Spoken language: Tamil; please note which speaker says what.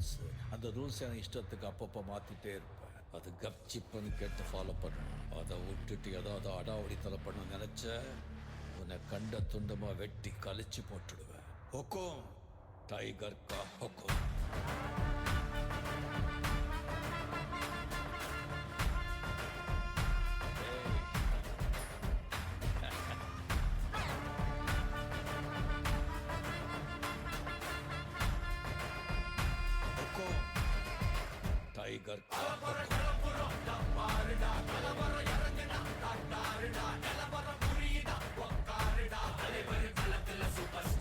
Speaker 1: ரூல்ஸ். அந்த ரூல்ஸ் எனக்கு இஷ்டத்துக்கு அப்பப்போ மாத்திட்டே இருப்பேன். அது கப்சிப்புன்னு கேட்டு ஃபாலோ பண்ணணும். அதை விட்டுட்டு ஏதாவது அடாவடித்தலை பண்ண நினைச்ச உன்னை கண்ட துண்டமா வெட்டி கழிச்சு போட்டுடுவேன். ஹொக்கும் டைகர் கா ஹொக்கும். Tiger
Speaker 2: super